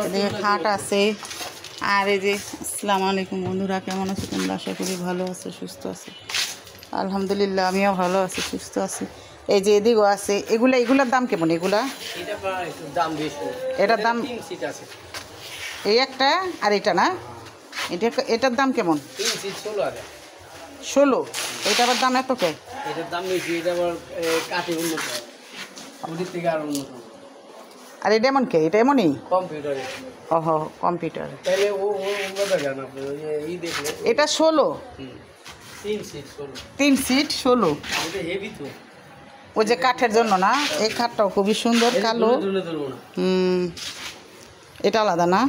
এদিকে খাট আছে। আর এই যে আসসালামু আলাইকুম বন্ধুরা, কেমন আছো তোমরা? আশা করি ভালো আছো, সুস্থ আছো। আলহামদুলিল্লাহ আমিও ভালো আছি, সুস্থ আছি। এই যে এদিকেও আছে। এগুলার দাম কেমন? এগুলা এটার দাম এই একটা আর এটা না, এটার দাম কেমন? 16। এটা আবার দাম এত কে? এটার দাম বেশি, এটা আবার কাঠে উন্নত, ওদের থেকে আর উন্নত। আর এটা এমন কে? এটা এমনই কম্পিউটারে। ওহো, কম্পিউটার। তাহলে ও দেখেন আপনি এই দেখলে এটা 16। 3 সিট 16। এটা হেভি তো। ওই যে কাঠের জন্য না? এই খাটটাও খুবই সুন্দর, কালো। এটা আলাদা না?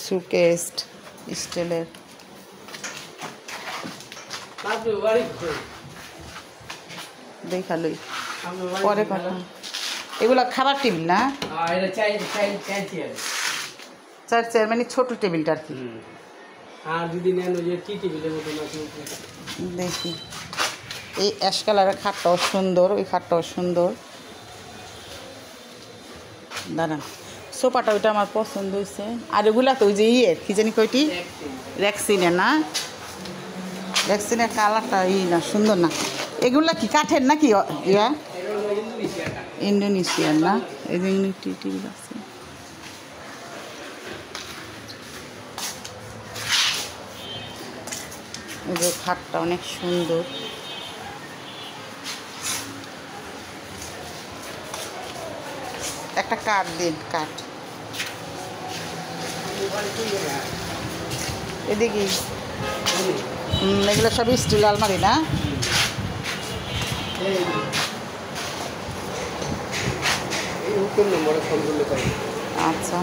সুকেস স্টিলের। দেখালই পরে কথা। এগুলা খাবার টেবিল না? চার চেয়ার মানে ছোট টেবিলটা আর কি। আর যদি নেন ওই যে টি টেবিলের মতো আছে। দেখি এই অ্যাশ কালারের খাটটাও সুন্দর, ওই খাটটাও সুন্দর। দাঁড়ান, সোফাটা ওইটা আমার পছন্দ হয়েছে। আর এগুলা তো ওই যে কি জানি কয়টি, রেক্সিনের না? রেক্সিনের কালারটা না, সুন্দর না? এগুলা কি কাঠের নাকি? ইন্দোনেশিয়ান না? এই যে টিভি আছে। এই যে খাটটা অনেক সুন্দর। একটা কাঠ দিন, কাঠ। এদিকে এগুলো সব স্টিল আলমারি না? আচ্ছা,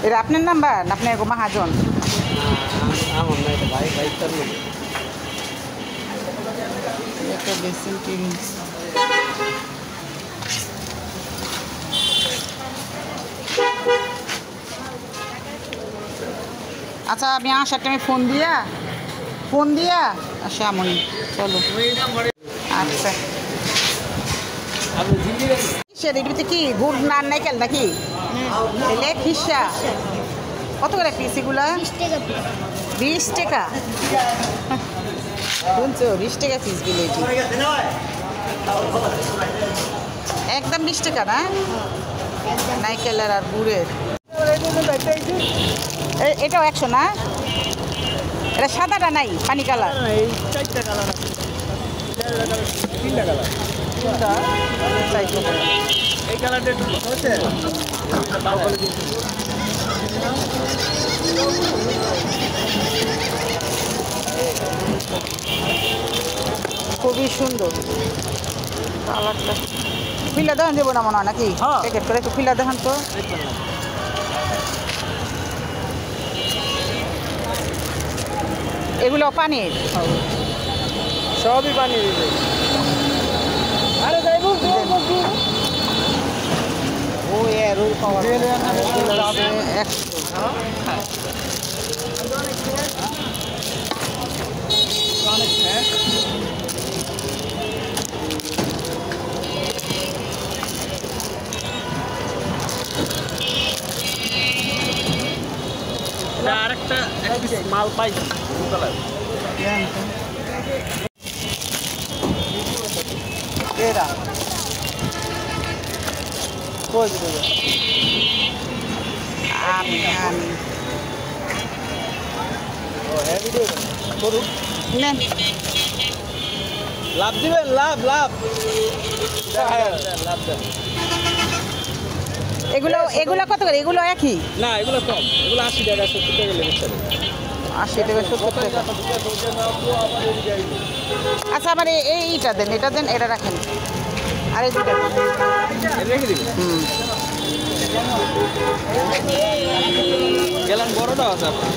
এটা আপনার নাম্বার না? আপনি মহাজন? একটা বেসিন টেবিল। আচ্ছা, আমি আসার টাইমে ফোন দিয়া আসে আমনি। চলো। আচ্ছা, এটাতে কি গুড় নান নাইকেল নাকি? এলে খিসা কত করে পিস এগুলা? 20 টাকা। শুনছো, 20 টাকা পিস বিলেটি, একদম 20 টাকা না? নাইকেলের আর গুড়ের। এটাও 100 না? এটা সাদাটা নাই, পানি কালার। খুবই সুন্দর কালারটা। ফিলা দেখান দেবো না মনে হয় নাকি? প্যাকেট করে একটু ফিলা দেখান তো। এগুলো পানির, সবই পানি। আরে যাইবো ও রোল পাওয়া আরেকটা মাল পাই লাভ দিবেন, লাভ দেন। এগুলো কত করে? এগুলো একই না, এগুলো কম, এগুলো 80 টাকা 70 টাকা লেগেছে। 80 টাকা 70 টাকা। আচ্ছা, আমার এইটা দেন, এটা রাখেন। আর এই দুটো রেখে দিবেন। গেলাম বড়টা আছে আপনার।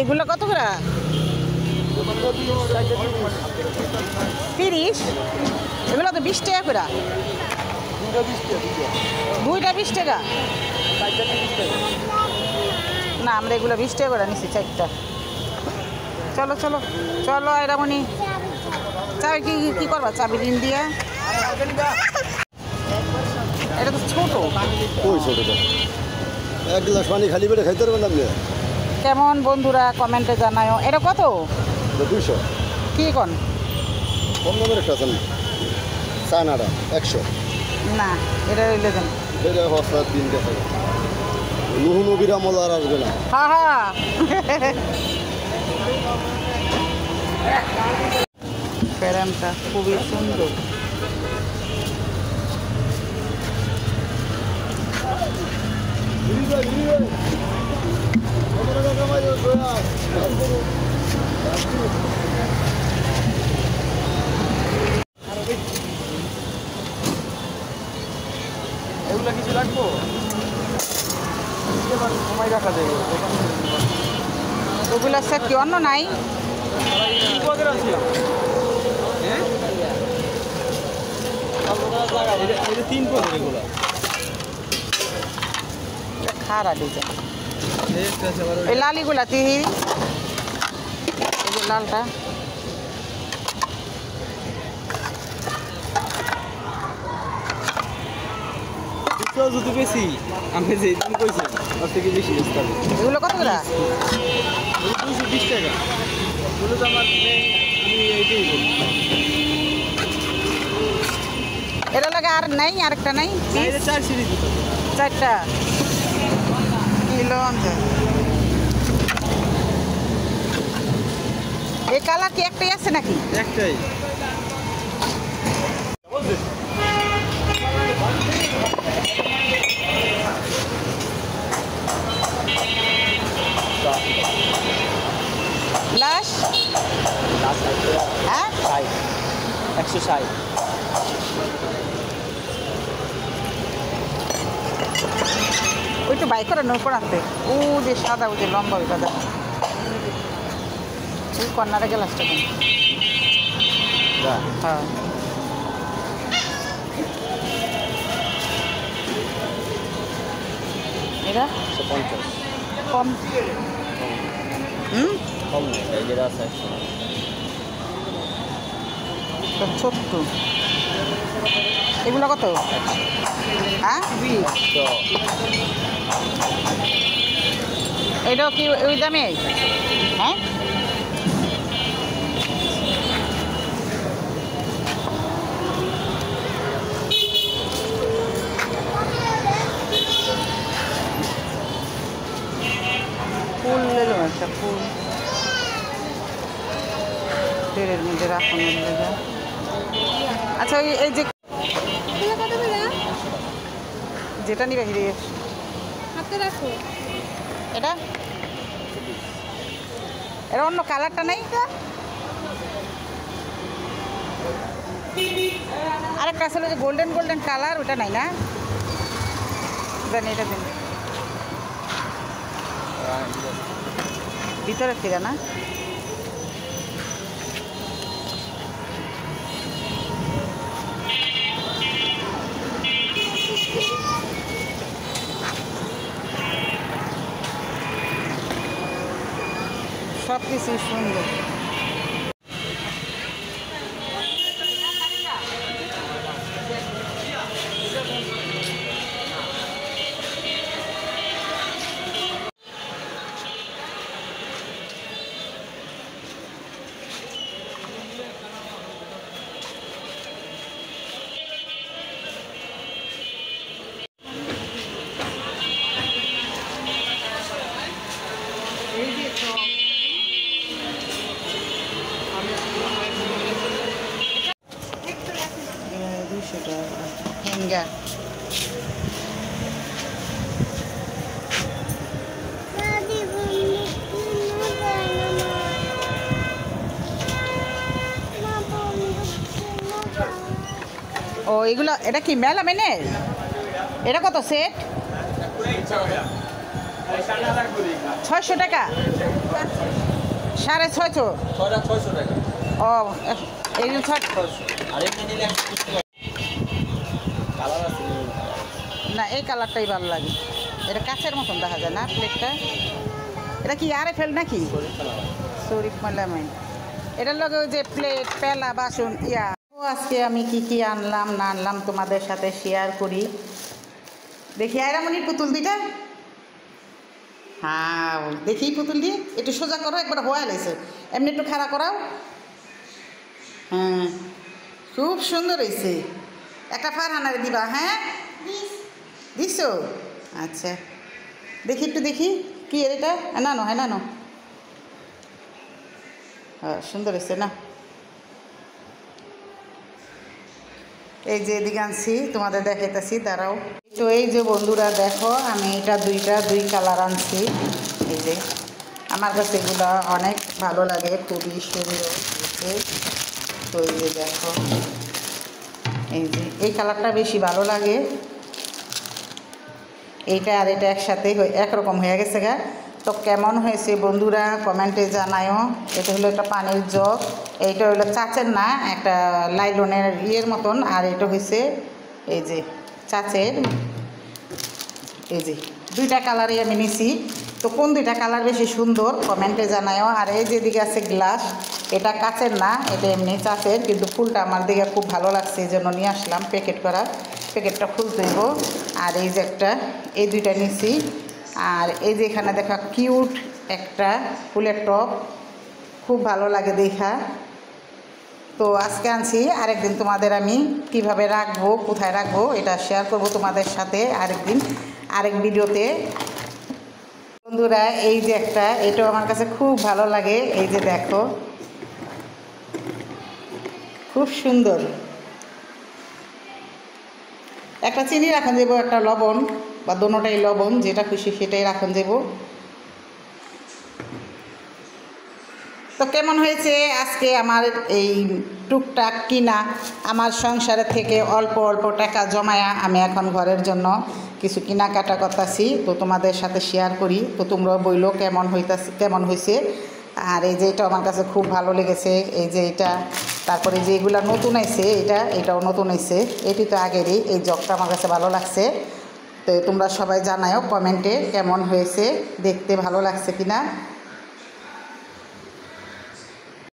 এগুলো কত করে? 30? এগুলো তো 20 টাকা করে। দুইটা 20 টাকা? না, আমরা এগুলো 20 টাকা করে নিচ্ছি 4টা। চলো চলো চলো এরামনি। চাবি কি করবা? চাবি ঋণ দিয়া? এটা তো ছোট। ওই ছোটটা 1 গ্লাস পানি খালি পেটে খাইতে পারবেন আপনি? কেমন বন্ধুরা কমেন্টে জানাও। এটা কত? 200 কি কোন? কম দামের একটা আছে না, চায়নাটা 100। না, এটা রইলে দেন। এটা হস্তা 3 টাকা। নুহু নবীর আমল আর আসবে না। হ্যাঁ হ্যাঁ। প্যারামটা খুবই সুন্দর। এগুলো কিছু লাগবো? সময় রাখা যাবে। ওগুলো সেট কি অন্য নাই? তিন পদের এগুলো খারা ডিজাইন। এই লালিগুলা তিহি, এই যে লালটা। যদি বেশি আমি যে দাম কইছেন তার থেকে বেশি বেচতে হবে। এগুলো কত করে? 220 টাকা। এগুলো তো আমার main, আমি এইটাই বলি। এটা লাগে আর নাই? আরেকটা নাই? না, এটা 4 সিরিজ দিতে হবে। 4টা কিলো আনতে। এই কালার কি একটাই আছে নাকি? একটাই। লাশ? হ্যাঁ 160। ওই তো বাইক করে নৌকো আনতে। ও যে সাদা, ওই যে লম্বা ওইটা দেখ। ওই কর্নারে গ্লাসটা দেন। হ্যাঁ এটা 150 কম। কম নেই, এই যেটা আছে 100। ছোট্ট এগুলো কত? হ্যাঁ এটাও কি ওই দামে? হ্যাঁ ফুল নিলাম একটা ফুল তেলের মধ্যে রাখানোর লেগে। আচ্ছা এই যে যেটা নিবে হিরে হাতে রাখো। এটা এটা অন্য কালারটা নেই? আরেকটা আসলে যে গোল্ডেন গোল্ডেন কালার, ওটা নাই না? জানি এটা দিন ভিতরে ফিরে না। সব কিছুই সুন্দর। হ্যাঙ্গার ও এগুলো, এটা কি মেলা মেনে? এটা কত সেট? 600 টাকা। 650 ছয়টা 600 টাকা ও এইগুলো 600 আর এমনি নিলে 120 টাকা কালার আছে না এই কালারটাই ভালো লাগে এটা কাছের মতন দেখা যায় না প্লেটটা এটা কি আরে ফেল নাকি শরীফ মালামাই এটার লগে ওই যে প্লেট পেলা বাসন ইয়া ও আজকে আমি কি কি আনলাম না আনলাম তোমাদের সাথে শেয়ার করি দেখি আয়রামণির পুতুল দুইটা হ্যাঁ দেখি পুতুল দিয়ে একটু সোজা করো একবার হওয়া লাগছে এমনি একটু খাড়া করাও হ্যাঁ খুব সুন্দর হয়েছে একটা ফারহানারে দিবা হ্যাঁ দিছো আচ্ছা দেখি একটু দেখি কি এটা না নো হ্যাঁ না নো হ্যাঁ সুন্দর হয়েছে না এই যে এদিকে আনছি তোমাদের দেখাইতেছি দাঁড়াও তো এই যে বন্ধুরা দেখো আমি এটা দুই কালার আনছি এই যে আমার কাছে এগুলো অনেক ভালো লাগে খুবই সুন্দর হয়েছে তো এই যে দেখো এই কালারটা বেশি ভালো লাগে এইটা আর এটা একসাথে একরকম হয়ে গেছে গা তো কেমন হয়েছে বন্ধুরা কমেন্টে জানায়ও এটা হলো একটা পানির জগ এইটা হলো চাচের না একটা লাইলনের ইয়ের মতন আর এটা হয়েছে এই যে চাচের এই যে দুইটা কালারই আমি নিছি তো কোন দুইটা কালার বেশি সুন্দর কমেন্টে জানায়ও আর এই যেদিকে আছে গ্লাস এটা কাচের না এটা এমনি চাচের কিন্তু ফুলটা আমার দিকে খুব ভালো লাগছে এই জন্য নিয়ে আসলাম প্যাকেট করা প্যাকেটটা খুলতে হইব আর এই যে একটা এই দুইটা নিছি আর এই যে এখানে দেখা কিউট একটা ফুলের টপ খুব ভালো লাগে দেখা তো আজকে আনছি আরেকদিন তোমাদের আমি কিভাবে রাখবো কোথায় রাখবো এটা শেয়ার করব তোমাদের সাথে আরেকদিন আরেক ভিডিওতে বন্ধুরা এই যে একটা এটাও আমার কাছে খুব ভালো লাগে এই যে দেখো খুব সুন্দর একটা চিনি রাখুন যাব একটা লবণ বা দোনোটাই লবণ যেটা খুশি সেটাই রাখুন যাব তো কেমন হয়েছে আজকে আমার এই টুকটাক কিনা আমার সংসারের থেকে অল্প অল্প টাকা জমায়া আমি এখন ঘরের জন্য কিছু কেনাকাটা করতেছি তো তোমাদের সাথে শেয়ার করি তো তোমরাও বইলো কেমন হয়েছে আর এই যে এটা আমার কাছে খুব ভালো লেগেছে এই যে এটা তারপরে যে এগুলো নতুন আইছে এটাও নতুন আইছে এটি তো আগেরই এই জগটা আমার কাছে ভালো লাগছে তো তোমরা সবাই জানাও কমেন্টে কেমন হয়েছে দেখতে ভালো লাগছে কিনা